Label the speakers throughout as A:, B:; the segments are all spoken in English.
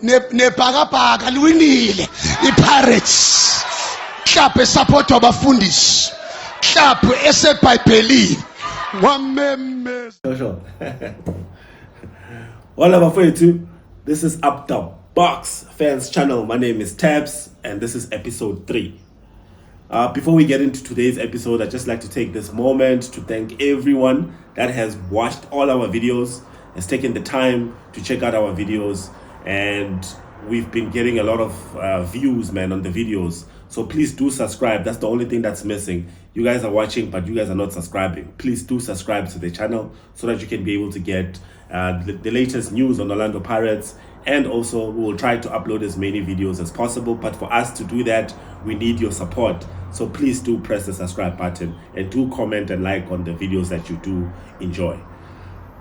A: nebhakabhaka liwinile iPirates. Club esupport abafundisi. Club eseBhayibhelini. Wameme.
B: Sure. All of our too. This is Up the Box Fans Channel. My name is Tabs, and this is episode 3. Before we get into today's episode, I'd just like to take this moment to thank everyone that has watched all our videos, has taken the time to check out our videos, and we've been getting a lot of views, man, on the videos. So please do subscribe. That's the only thing that's missing. You guys are watching, but you guys are not subscribing. Please do subscribe to the channel so that you can be able to get the latest news on Orlando Pirates. And also, we will try to upload as many videos as possible. But for us to do that, we need your support. So please do press the subscribe button and do comment and like on the videos that you do enjoy.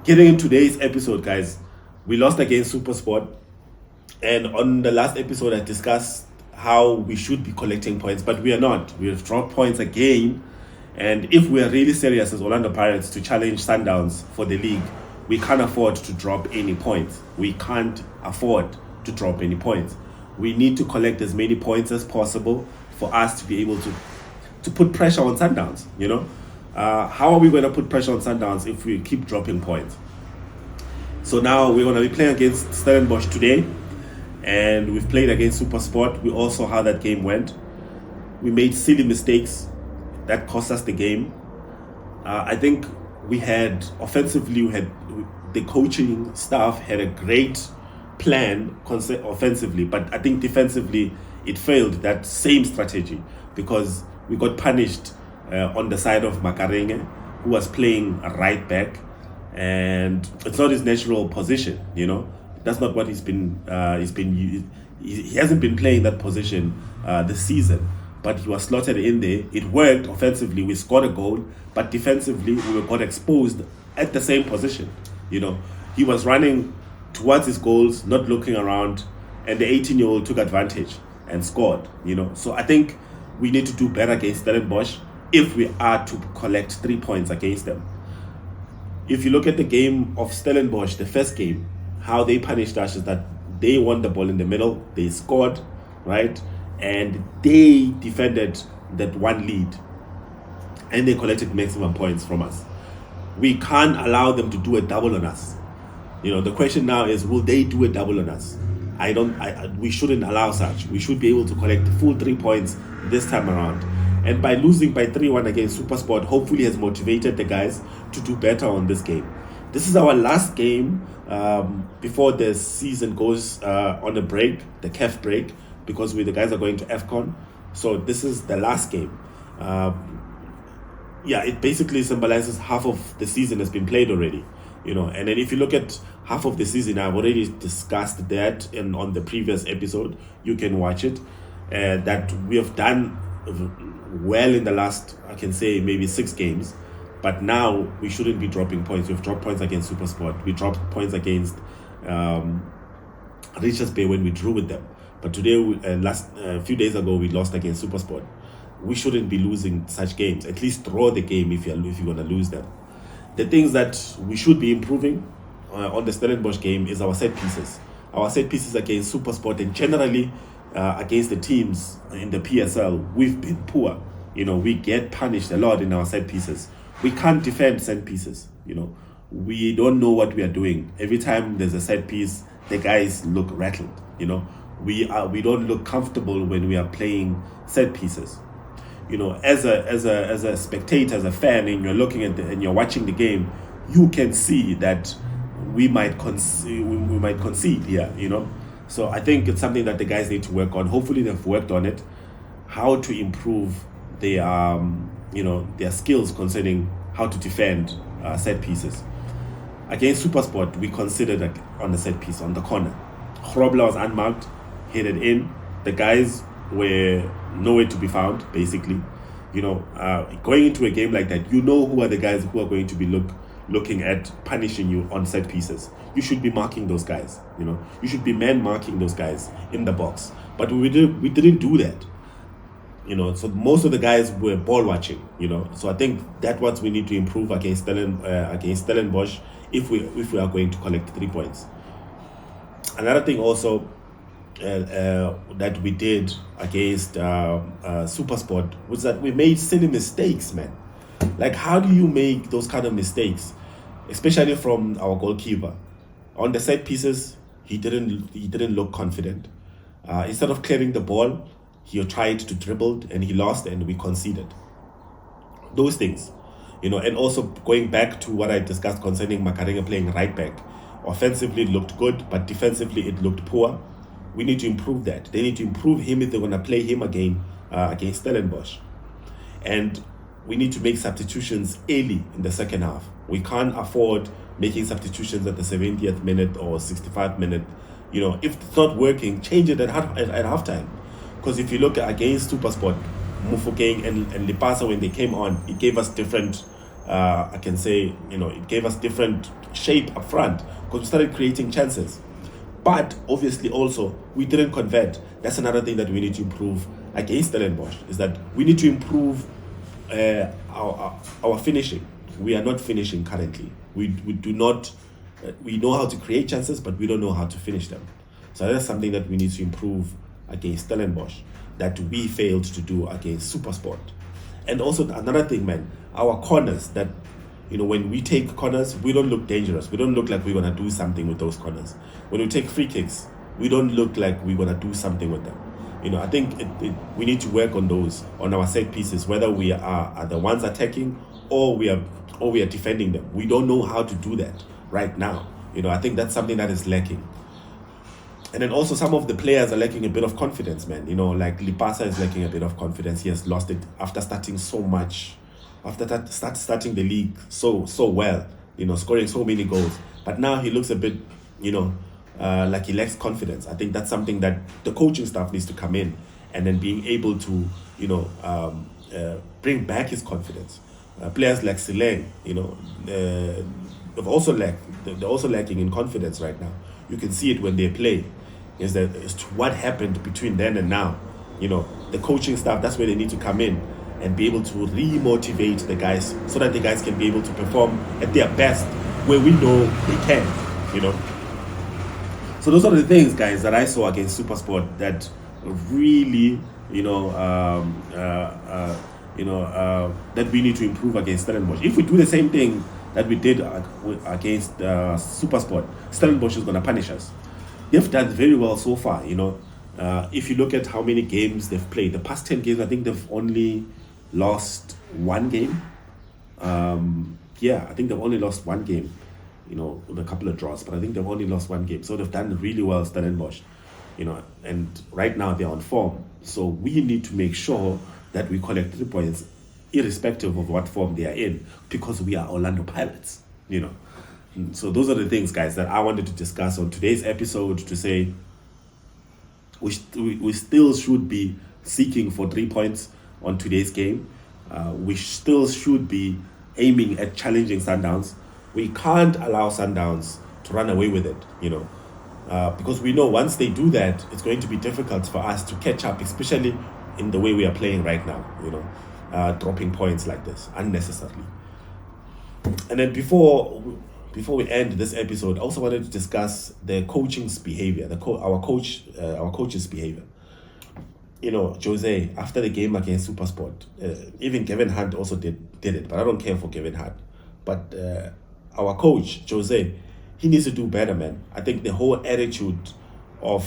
B: Getting in today's episode, guys, we lost against Supersport. And on the last episode, I discussed how we should be collecting points, but we are not. We have dropped points again. And if we are really serious as Orlando Pirates to challenge Sundowns for the league, we can't afford to drop any points. We can't afford to drop any points. We need to collect as many points as possible for us to be able to put pressure on Sundowns, you know? How are we going to put pressure on Sundowns if we keep dropping points? So now we're going to be playing against Stellenbosch today, and we've played against Supersport. We all saw how that game went. We made silly mistakes that cost us the game. I think we had the coaching staff had a great plan offensively, but I think defensively it failed that same strategy because we got punished on the side of Makarenge, who was playing a right back, and it's not his natural position, you know. That's not what he hasn't been playing that position this season, but he was slotted in there. It worked offensively. We scored a goal, but defensively we got exposed at the same position. You know, he was running towards his goals, not looking around, and the 18-year-old took advantage and scored. You know, so I think we need to do better against Stellenbosch if we are to collect 3 points against them. If you look at the game of Stellenbosch, the first game, how they punished us is that they won the ball in the middle, they scored, right? And they defended that one lead, and they collected maximum points from us. We can't allow them to do a double on us. You know, the question now is, will they do a double on us? We shouldn't allow such. We should be able to collect the full 3 points this time around. And by losing by 3-1 against Supersport, hopefully has motivated the guys to do better on this game. This is our last game before the season goes on a break, the CAF break, because the guys are going to AFCON. So this is the last game. It basically symbolizes half of the season has been played already, you know. And then if you look at half of the season, I've already discussed that on the previous episode. You can watch it. That we have done well in the last, I can say, maybe 6 games. But now we shouldn't be dropping points. We've dropped points against Supersport. We dropped points against Richards Bay when we drew with them. But today, a few days ago, we lost against Supersport. We shouldn't be losing such games. At least draw the game if you're going to lose them. The things that we should be improving on the Stellenbosch game is our set pieces. Our set pieces against Supersport and generally against the teams in the PSL, we've been poor. You know, we get punished a lot in our set pieces. We can't defend set pieces, you know. We don't know what we are doing. Every time there's a set piece, the guys look rattled, you know. We don't look comfortable when we are playing set pieces. You know, as a spectator, as a fan, and you're looking at and you're watching the game, you can see that we might concede here, you know. So I think it's something that the guys need to work on. Hopefully they've worked on it, how to improve their skills concerning how to defend set pieces. Against Supersport, we considered on the set piece, on the corner. Grobler was unmarked, headed in. The guys were nowhere to be found, basically. You know, going into a game like that, you know who are the guys who are going to be looking at punishing you on set pieces. You should be marking those guys, you know. You should be man-marking those guys in the box. But we didn't do that. You know, so most of the guys were ball watching, you know. So I think that's what we need to improve against Stellenbosch if we are going to collect 3 points. Another thing also, that we did against Supersport was that we made silly mistakes, man. Like, how do you make those kind of mistakes, especially from our goalkeeper? On the set pieces, he didn't look confident. Instead of clearing the ball, he tried to dribble and he lost and we conceded. Those things, and also going back to what I discussed concerning Makarenge playing right back. Offensively it looked good, but defensively it looked poor. We need to improve that. They need to improve him if they're going to play him again against Stellenbosch. And we need to make substitutions early in the second half. We can't afford making substitutions at the 70th minute or 65th minute. If it's not working, change it at halftime. Because if you look against Supersport, Mufokeng and Lipasa, when they came on, it gave us different, it gave us different shape up front because we started creating chances. But obviously also, we didn't convert. That's another thing that we need to improve against Stellenbosch, is that we need to improve our finishing. We are not finishing currently. We do not, we know how to create chances, but we don't know how to finish them. So that's something that we need to improve against Stellenbosch that we failed to do against Supersport. And also another thing, man, our corners, that when we take corners, we don't look dangerous. We don't look like we're going to do something with those corners. When we take free kicks, we don't look like we're going to do something with them. I think we need to work on those, on our set pieces, whether we are the ones attacking or we are defending them. We don't know how to do that right now. I think that's something that is lacking. And then also some of the players are lacking a bit of confidence, man. Like Lipasa is lacking a bit of confidence. He has lost it after starting so much, after that starting the league so well, scoring so many goals. But now he looks a bit, like he lacks confidence. I think that's something that the coaching staff needs to come in and then being able to, bring back his confidence. Players like Sileng, they're also lacking in confidence right now. You can see it when they play. Is to what happened between then and now. The coaching staff, that's where they need to come in and be able to re-motivate the guys so that the guys can be able to perform at their best where we know they can. So those are the things, guys, that I saw against Supersport that really, that we need to improve against Stellenbosch. If we do the same thing that we did against Supersport, Stellenbosch is going to punish us. They've done very well so far, if you look at how many games they've played, the past 10 games, I think they've only lost one game. I think they've only lost one game, with a couple of draws, but I think they've only lost one game. So they've done really well, Stellenbosch, and right now they're on form. So we need to make sure that we collect 3 points, irrespective of what form they are in, because we are Orlando Pirates, So those are the things, guys, that I wanted to discuss on today's episode, to say we still should be seeking for 3 points on today's game. We still should be aiming at challenging Sundowns. We can't allow Sundowns to run away with it, because we know once they do that, it's going to be difficult for us to catch up, especially in the way we are playing right now, dropping points like this unnecessarily. And then before we end this episode, I also wanted to discuss the coaching's behavior, our coach's behavior. Jose, after the game against Supersport, even Kevin Hunt also did it, but I don't care for Kevin Hunt. But our coach, Jose, he needs to do better, man. I think the whole attitude of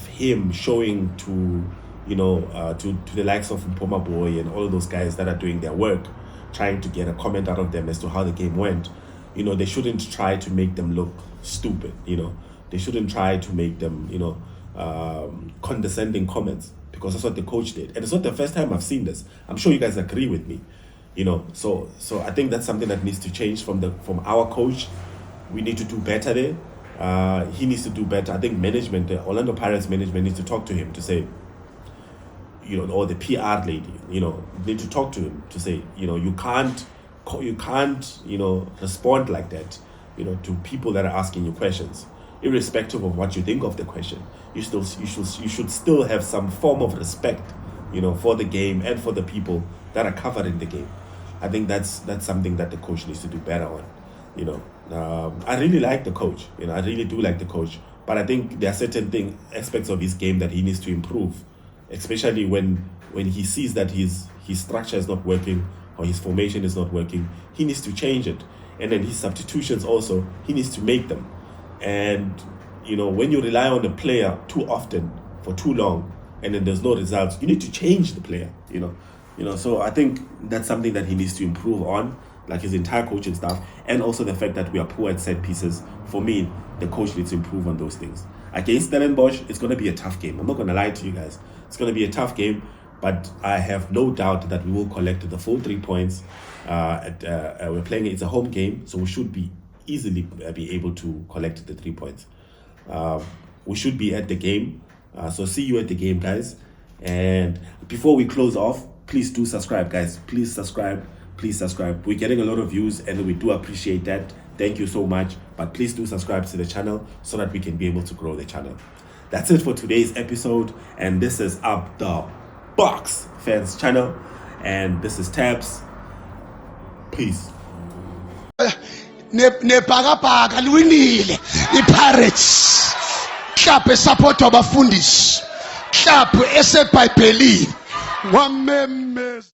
B: him showing to the likes of Mpoma Boy and all of those guys that are doing their work, trying to get a comment out of them as to how the game went. They shouldn't try to make them look stupid. They shouldn't try to make them, condescending comments, because that's what the coach did. And it's not the first time I've seen this. I'm sure you guys agree with me. So I think that's something that needs to change from our coach. We need to do better there. He needs to do better. I think management, the Orlando Pirates management, needs to talk to him to say, or the PR lady, need to talk to him to say, you can't respond like that, to people that are asking you questions, irrespective of what you think of the question. You should still have some form of respect, for the game and for the people that are covered in the game. I think that's something that the coach needs to do better on. I really like the coach. I really do like the coach, But I think there are certain aspects of his game that he needs to improve, especially when he sees that his structure is not working or his formation is not working. He needs to change it. And then his substitutions also, he needs to make them. And when you rely on the player too often for too long and then there's no results, you need to change the player. So I think that's something that he needs to improve on, like his entire coaching staff, and also the fact that we are poor at set pieces. For me, the coach needs to improve on those things. Against Stellenbosch, it's going to be a tough game. I'm not going to lie to you guys. It's going to be a tough game, but I have no doubt that we will collect the full 3 points. We're playing, it's a home game, so we should easily be able to collect the 3 points. We should be at the game. So see you at the game, guys. And before we close off, please do subscribe, guys. Please subscribe. We're getting a lot of views and we do appreciate that. Thank you so much. But please do subscribe to the channel so that we can be able to grow the channel. That's it for today's episode. And this is Up the Box Fans channel. And this is Tabs. Peace.
A: Nebhakabhaka liwinile iPirates. Club esupport abafundisi. Club eseBhayibhelini. Wamemeza